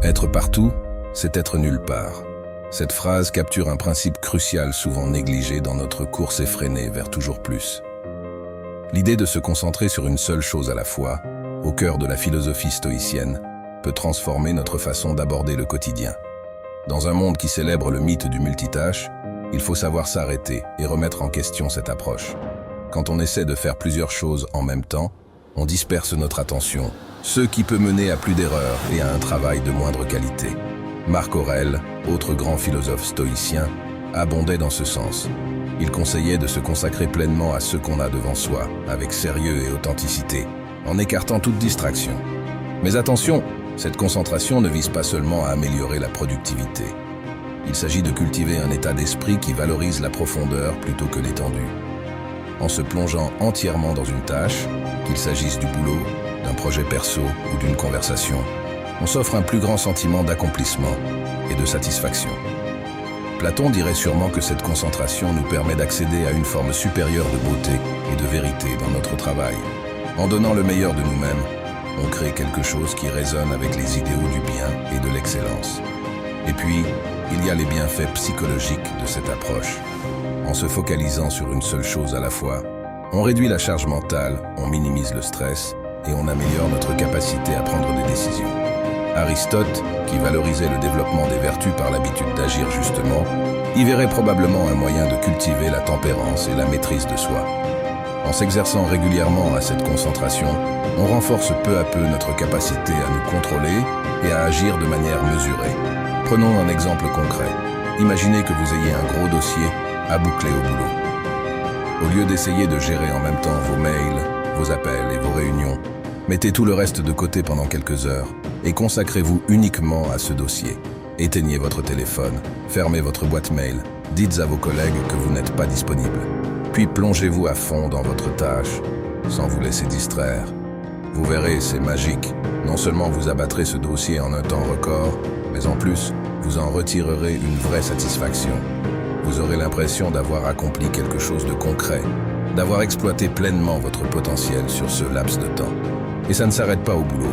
Être partout, c'est être nulle part. Cette phrase capture un principe crucial souvent négligé dans notre course effrénée vers toujours plus. L'idée de se concentrer sur une seule chose à la fois, au cœur de la philosophie stoïcienne, peut transformer notre façon d'aborder le quotidien. Dans un monde qui célèbre le mythe du multitâche, il faut savoir s'arrêter et remettre en question cette approche. Quand on essaie de faire plusieurs choses en même temps, on disperse notre attention, ce qui peut mener à plus d'erreurs et à un travail de moindre qualité. Marc Aurèle, autre grand philosophe stoïcien, abondait dans ce sens. Il conseillait de se consacrer pleinement à ce qu'on a devant soi, avec sérieux et authenticité, en écartant toute distraction. Mais attention, cette concentration ne vise pas seulement à améliorer la productivité. Il s'agit de cultiver un état d'esprit qui valorise la profondeur plutôt que l'étendue. En se plongeant entièrement dans une tâche, qu'il s'agisse du boulot, d'un projet perso ou d'une conversation, on s'offre un plus grand sentiment d'accomplissement et de satisfaction. Platon dirait sûrement que cette concentration nous permet d'accéder à une forme supérieure de beauté et de vérité dans notre travail. En donnant le meilleur de nous-mêmes, on crée quelque chose qui résonne avec les idéaux du bien et de l'excellence. Et puis, il y a les bienfaits psychologiques de cette approche. En se focalisant sur une seule chose à la fois, on réduit la charge mentale, on minimise le stress et on améliore notre capacité à prendre des décisions. Aristote, qui valorisait le développement des vertus par l'habitude d'agir justement, y verrait probablement un moyen de cultiver la tempérance et la maîtrise de soi. En s'exerçant régulièrement à cette concentration, on renforce peu à peu notre capacité à nous contrôler et à agir de manière mesurée. Prenons un exemple concret. Imaginez que vous ayez un gros dossier à boucler au boulot. Au lieu d'essayer de gérer en même temps vos mails, vos appels et vos réunions, mettez tout le reste de côté pendant quelques heures et consacrez-vous uniquement à ce dossier. Éteignez votre téléphone, fermez votre boîte mail, dites à vos collègues que vous n'êtes pas disponible. Puis plongez-vous à fond dans votre tâche, sans vous laisser distraire. Vous verrez, c'est magique. Non seulement vous abattrez ce dossier en un temps record, mais en plus, vous en retirerez une vraie satisfaction. Vous aurez l'impression d'avoir accompli quelque chose de concret, d'avoir exploité pleinement votre potentiel sur ce laps de temps. Et ça ne s'arrête pas au boulot.